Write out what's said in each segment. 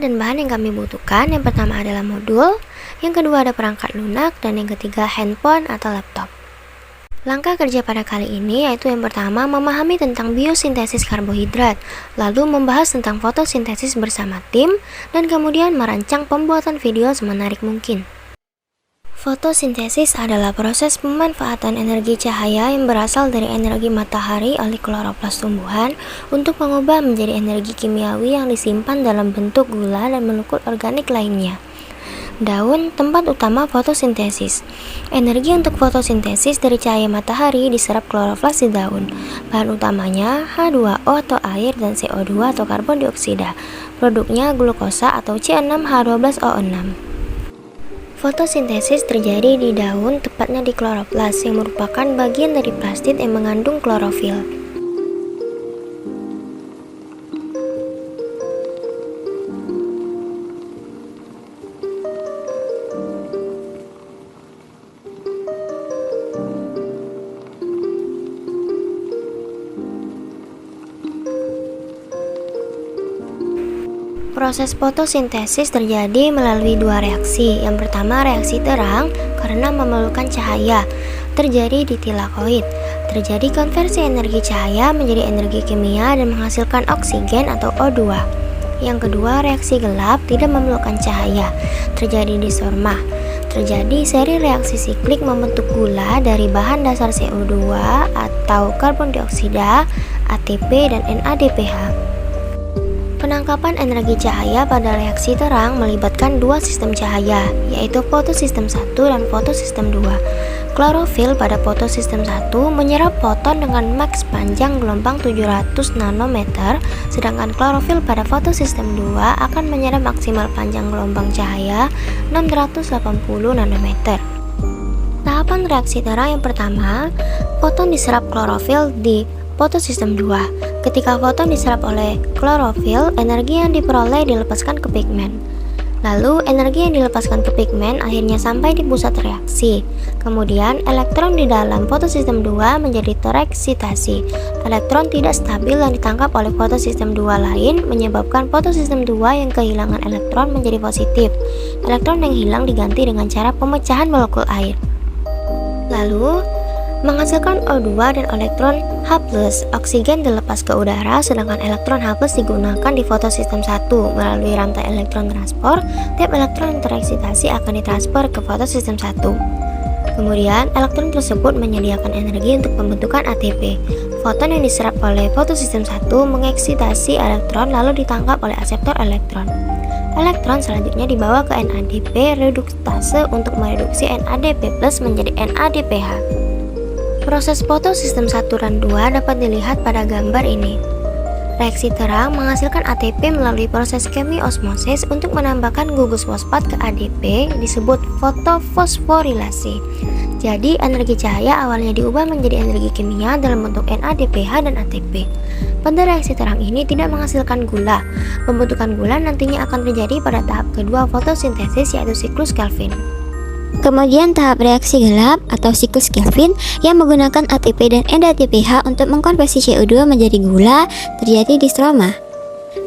dan bahan yang kami butuhkan, yang pertama adalah modul, yang kedua ada perangkat lunak, dan yang ketiga handphone atau laptop. Langkah kerja pada kali ini yaitu yang pertama memahami tentang biosintesis karbohidrat, lalu membahas tentang fotosintesis bersama tim, dan kemudian merancang pembuatan video semenarik mungkin. Fotosintesis adalah proses pemanfaatan energi cahaya yang berasal dari energi matahari oleh kloroplas tumbuhan untuk mengubah menjadi energi kimiawi yang disimpan dalam bentuk gula dan molekul organik lainnya. Daun, tempat utama fotosintesis. Energi untuk fotosintesis dari cahaya matahari diserap kloroplas di daun. Bahan utamanya H2O atau air dan CO2 atau karbon dioksida. Produknya glukosa atau C6H12O6. Fotosintesis terjadi di daun, tepatnya di kloroplas, yang merupakan bagian dari plastid yang mengandung klorofil. Proses fotosintesis terjadi melalui dua reaksi. Yang pertama reaksi terang karena memerlukan cahaya, terjadi di tilakoid. Terjadi konversi energi cahaya menjadi energi kimia dan menghasilkan oksigen atau O2. Yang kedua reaksi gelap tidak memerlukan cahaya, terjadi di sorma. Terjadi seri reaksi siklik membentuk gula dari bahan dasar CO2 atau karbon dioksida, ATP dan NADPH. Penangkapan energi cahaya pada reaksi terang melibatkan dua sistem cahaya, yaitu fotosistem 1 dan fotosistem 2. Klorofil pada fotosistem 1 menyerap foton dengan maks panjang gelombang 700 nanometer, sedangkan klorofil pada fotosistem 2 akan menyerap maksimal panjang gelombang cahaya 680 nanometer. Tahapan reaksi terang yang pertama, foton diserap klorofil di fotosistem 2. Ketika foton diserap oleh klorofil, energi yang diperoleh dilepaskan ke pigmen. Lalu, energi yang dilepaskan ke pigmen akhirnya sampai di pusat reaksi. Kemudian, elektron di dalam fotosistem 2 menjadi tereksitasi. Elektron tidak stabil yang ditangkap oleh fotosistem 2 lain menyebabkan fotosistem 2 yang kehilangan elektron menjadi positif. Elektron yang hilang diganti dengan cara pemecahan molekul air. Lalu, menghasilkan O2 dan elektron H+. Oksigen dilepas ke udara, sedangkan elektron H+ digunakan di fotosistem 1 melalui rantai elektron transport. Tiap elektron yang tereksitasi akan ditransfer ke fotosistem 1. Kemudian, elektron tersebut menyediakan energi untuk pembentukan ATP. Foton yang diserap oleh fotosistem 1 mengeksitasi elektron lalu ditangkap oleh aseptor elektron. Elektron selanjutnya dibawa ke NADP reduktase untuk mereduksi NADP+ menjadi NADPH. Proses fotosistem 1 dan 2 dapat dilihat pada gambar ini. Reaksi terang menghasilkan ATP melalui proses kemiosmosis untuk menambahkan gugus fosfat ke ADP disebut fotofosforilasi. Jadi, energi cahaya awalnya diubah menjadi energi kimia dalam bentuk NADPH dan ATP. Pada reaksi terang ini tidak menghasilkan gula. Pembentukan gula nantinya akan terjadi pada tahap kedua fotosintesis yaitu siklus Calvin. Kemudian tahap reaksi gelap atau siklus Calvin yang menggunakan ATP dan NADPH untuk mengkonversi CO2 menjadi gula terjadi di stroma.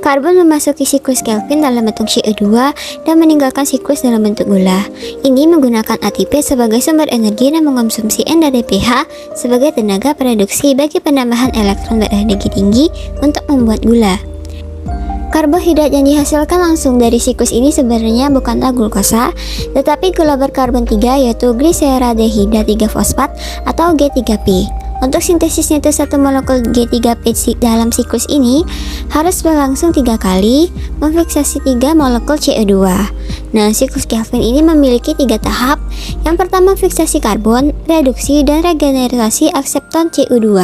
Karbon memasuki siklus Calvin dalam bentuk CO2 dan meninggalkan siklus dalam bentuk gula. Ini menggunakan ATP sebagai sumber energi dan mengonsumsi NADPH sebagai tenaga produksi bagi penambahan elektron berenergi tinggi untuk membuat gula. Karbohidrat yang dihasilkan langsung dari siklus ini sebenarnya bukanlah glukosa, tetapi gula berkarbon 3 yaitu gliseraldehida 3-fosfat atau G3P. Untuk sintesis nitrus satu molekul G3P dalam siklus ini harus berlangsung 3 kali, memfiksasi 3 molekul CO2. Nah, siklus Calvin ini memiliki 3 tahap. Yang pertama fiksasi karbon, reduksi, dan regenerasi aksepton CO2.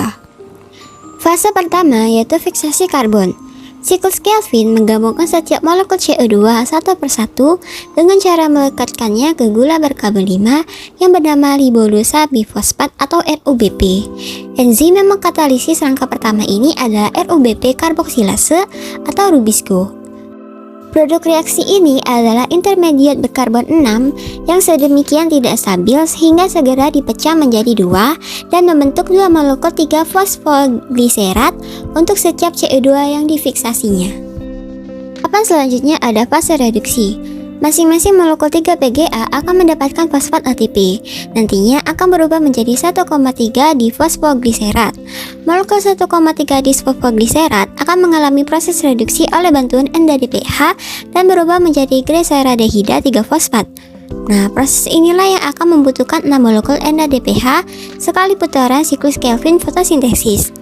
Fase pertama yaitu fiksasi karbon. Siklus Calvin menggabungkan setiap molekul CO2 satu persatu dengan cara melekatkannya ke gula berkarbon 5 yang bernama ribodosa bifosfat atau RUBP. Enzim yang mengkatalisis rangka pertama ini adalah RUBP karboksilase atau Rubisco. Produk reaksi ini adalah intermediat berkarbon 6 yang sedemikian tidak stabil sehingga segera dipecah menjadi 2 dan membentuk 2 molekul 3-fosfogliserat untuk setiap CO2 yang difiksasinya. Tahapan selanjutnya ada fase reduksi. Masing-masing molekul 3-PGA akan mendapatkan fosfat ATP. Nantinya akan berubah menjadi 1,3 difosfogliserat. Molekul 1,3 disfosfogliserat akan mengalami proses reduksi oleh bantuan NADPH dan berubah menjadi glyceradehida 3-fosfat. Nah, proses inilah yang akan membutuhkan 6 molekul NADPH sekali putaran siklus Kelvin fotosintesis.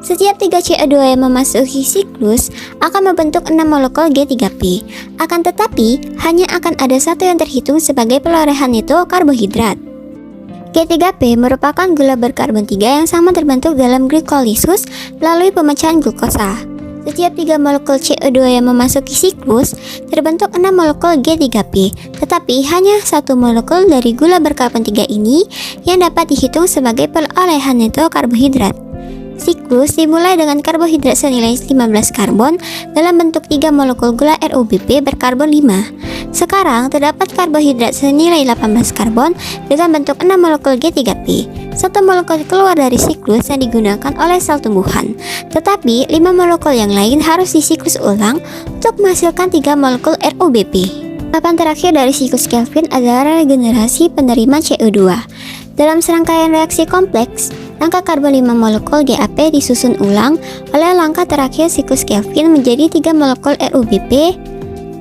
Setiap 3CO2 yang memasuki siklus akan membentuk 6 molekul G3P. Akan tetapi, hanya akan ada satu yang terhitung sebagai perolehan, yaitu karbohidrat. G3P merupakan gula berkarbon 3 yang sama terbentuk dalam glikolisis melalui pemecahan glukosa. Setiap 3 molekul CO2 yang memasuki siklus terbentuk 6 molekul G3P, tetapi hanya satu molekul dari gula berkarbon 3 ini yang dapat dihitung sebagai perolehan, yaitu karbohidrat. Siklus dimulai dengan karbohidrat senilai 15 karbon dalam bentuk 3 molekul gula RUBP berkarbon 5. Sekarang terdapat karbohidrat senilai 18 karbon dengan bentuk 6 molekul G3P. Satu molekul keluar dari siklus yang digunakan oleh sel tumbuhan, tetapi 5 molekul yang lain harus disiklus ulang untuk menghasilkan 3 molekul RUBP. Tahapan terakhir dari siklus Kelvin adalah regenerasi penerima CO2. Dalam serangkaian reaksi kompleks, langkah karbon 5 molekul GAP disusun ulang oleh langkah terakhir siklus Kelvin menjadi 3 molekul RUBP.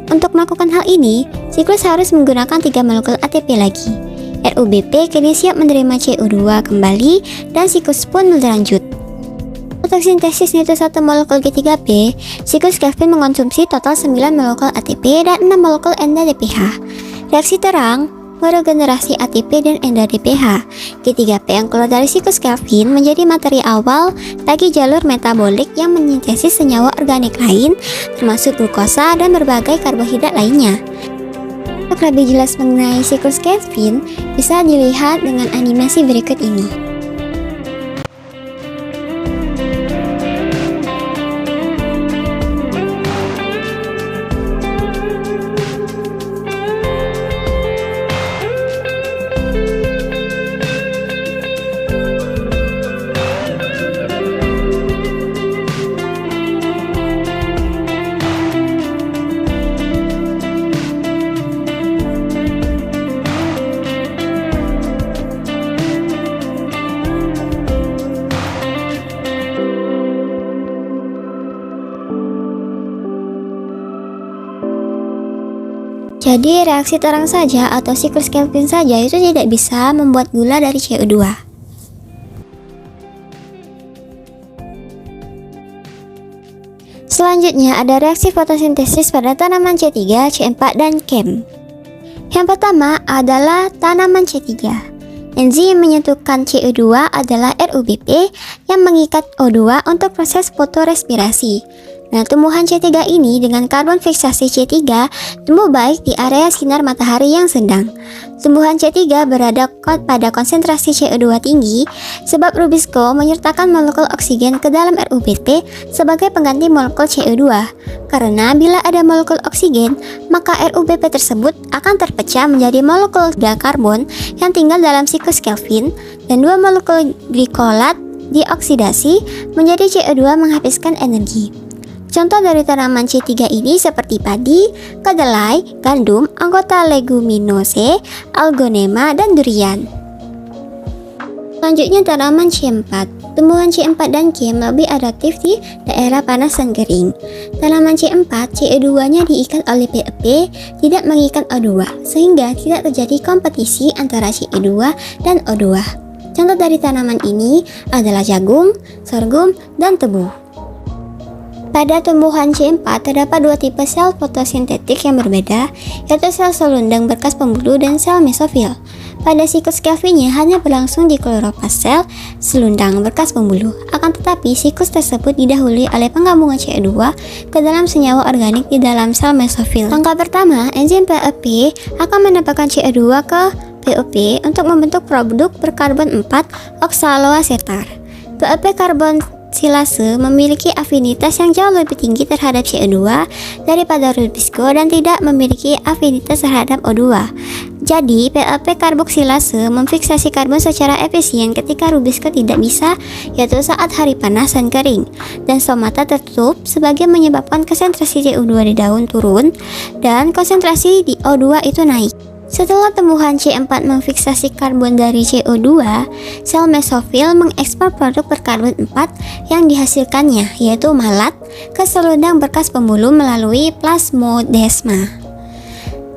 Untuk melakukan hal ini, siklus harus menggunakan 3 molekul ATP lagi. RUBP kini siap menerima CO2 kembali dan siklus pun berlanjut. Untuk sintesis nitrogen 1 molekul G3P, siklus Kelvin mengkonsumsi total 9 molekul ATP dan 6 molekul NADPH. Reaksi terang meregenerasi ATP dan NADPH. G3P yang keluar dari siklus Kelvin menjadi materi awal bagi jalur metabolik yang menyintesis senyawa organik lain, termasuk glukosa dan berbagai karbohidrat lainnya. Untuk lebih jelas mengenai siklus Kelvin, bisa dilihat dengan animasi berikut ini. Jadi reaksi terang saja atau siklus Kelvin saja itu tidak bisa membuat gula dari CO2. Selanjutnya ada reaksi fotosintesis pada tanaman C3, C4, dan KEM. Yang pertama adalah tanaman C3. Enzim menyatukan CO2 adalah RUBP yang mengikat O2 untuk proses fotorespirasi. Nah, tumbuhan C3 ini dengan karbon fiksasi C3 tumbuh baik di area sinar matahari yang sedang. Tumbuhan C3 berada pada konsentrasi CO2 tinggi sebab Rubisco menyertakan molekul oksigen ke dalam RUBP sebagai pengganti molekul CO2. Karena bila ada molekul oksigen, maka RUBP tersebut akan terpecah menjadi molekul karbon yang tinggal dalam siklus Kelvin dan 2 molekul glikolat dioksidasi menjadi CO2 menghabiskan energi. Contoh dari tanaman C3 ini seperti padi, kedelai, gandum, anggota leguminosae, algonema, dan durian. Selanjutnya tanaman C4. Tumbuhan C4 dan KEM lebih adaptif di daerah panas dan kering. Tanaman C4, CO2-nya diikat oleh PEP, tidak mengikat O2, sehingga tidak terjadi kompetisi antara CO2 dan O2. Contoh dari tanaman ini adalah jagung, sorghum, dan tebu. Pada tumbuhan C4 terdapat 2 tipe sel fotosintetik yang berbeda, yaitu sel selundang berkas pembuluh dan sel mesofil. Pada siklus Kelvinnya hanya berlangsung di kloroplast sel selundang berkas pembuluh. Akan tetapi siklus tersebut didahului oleh penggabungan CO2 ke dalam senyawa organik di dalam sel mesofil. Langkah pertama, enzim PEP akan menambahkan CO2 ke POP untuk membentuk produk berkarbon 4 oksaloasetar. PEP karbon silase memiliki afinitas yang jauh lebih tinggi terhadap CO2 daripada Rubisco dan tidak memiliki afinitas terhadap O2. Jadi, PLP karboksilase memfiksasi karbon secara efisien ketika rubisco tidak bisa, yaitu saat hari panas dan kering, dan stomata tertutup sebagai menyebabkan konsentrasi CO2 di daun turun dan konsentrasi di O2 itu naik. Setelah tumbuhan C4 memfiksasi karbon dari CO2, sel mesofil mengekspor produk berkarbon 4 yang dihasilkannya, yaitu malat, ke selendang berkas pembuluh melalui plasmodesma.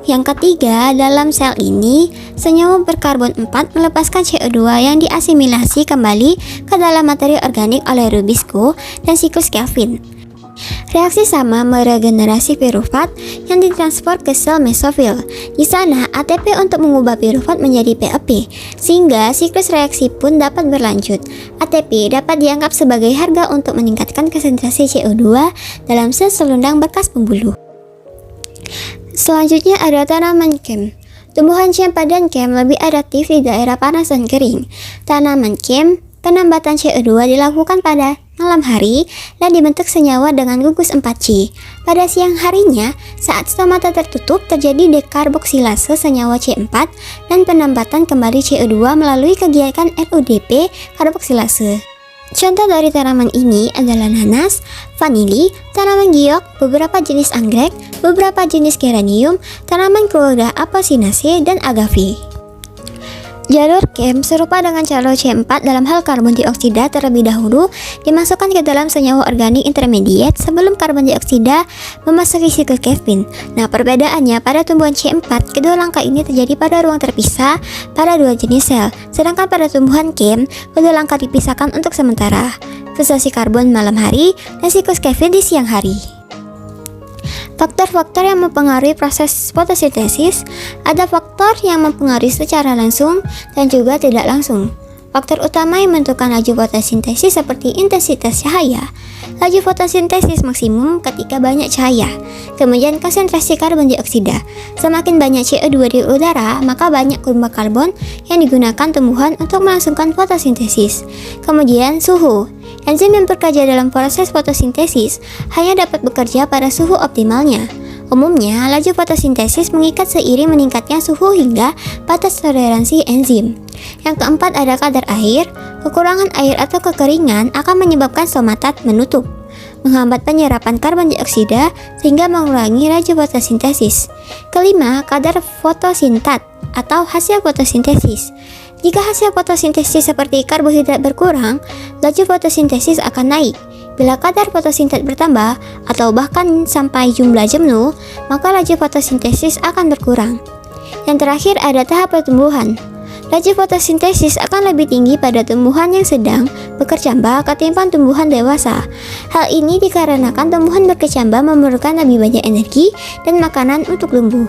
Yang ketiga, dalam sel ini, senyawa berkarbon 4 melepaskan CO2 yang diasimilasi kembali ke dalam materi organik oleh rubisco dan siklus Calvin. Reaksi sama meregenerasi pirufat yang ditransfer ke sel mesofil. Di sana, ATP untuk mengubah pirufat menjadi PAP, sehingga siklus reaksi pun dapat berlanjut. ATP dapat dianggap sebagai harga untuk meningkatkan konsentrasi CO2 dalam sel selendang bekas pembuluh. Selanjutnya ada tanaman kem. Tumbuhan cempa dan kem lebih adaptif di daerah panas dan kering. Tanaman kem, penambatan CO2 dilakukan pada malam hari dan dibentuk senyawa dengan gugus 4C. Pada siang harinya, saat stomata tertutup, terjadi dekarboksilase senyawa C4 dan penambatan kembali CO2 melalui kegiatan RUDP karboksilase. Contoh dari tanaman ini adalah nanas, vanili, tanaman giok, beberapa jenis anggrek, beberapa jenis geranium, tanaman keluarga Apocynaceae, dan agave. Jalur kem serupa dengan jalur C4 dalam hal karbon dioksida terlebih dahulu dimasukkan ke dalam senyawa organik intermediate sebelum karbon dioksida memasuki siklus Calvin. Nah, perbedaannya pada tumbuhan C4, kedua langkah ini terjadi pada ruang terpisah pada dua jenis sel, sedangkan pada tumbuhan kem, kedua langkah dipisahkan untuk sementara. Fusasi karbon malam hari dan siklus Calvin di siang hari. Faktor-faktor yang mempengaruhi proses fotosintesis, ada faktor yang mempengaruhi secara langsung dan juga tidak langsung. Faktor utama yang menentukan laju fotosintesis seperti intensitas cahaya. Laju fotosintesis maksimum ketika banyak cahaya. Kemudian konsentrasi karbon dioksida. Semakin banyak CO2 di udara, maka banyak kurba karbon yang digunakan tumbuhan untuk melangsungkan fotosintesis. Kemudian suhu. Enzim yang bekerja dalam proses fotosintesis hanya dapat bekerja pada suhu optimalnya. Umumnya, laju fotosintesis mengikat seiring meningkatnya suhu hingga batas toleransi enzim. Yang keempat ada kadar air. Kekurangan air atau kekeringan akan menyebabkan stomata menutup, menghambat penyerapan karbon dioksida sehingga mengurangi laju fotosintesis. Kelima, kadar fotosintat atau hasil fotosintesis. Jika hasil fotosintesis seperti karbohidrat berkurang, laju fotosintesis akan naik. Bila kadar fotosintet bertambah atau bahkan sampai jumlah jam 0, maka laju fotosintesis akan berkurang. Yang terakhir ada tahap pertumbuhan. Laju fotosintesis akan lebih tinggi pada tumbuhan yang sedang berkecambah ketimbang tumbuhan dewasa. Hal ini dikarenakan tumbuhan berkecambah memerlukan lebih banyak energi dan makanan untuk tumbuh.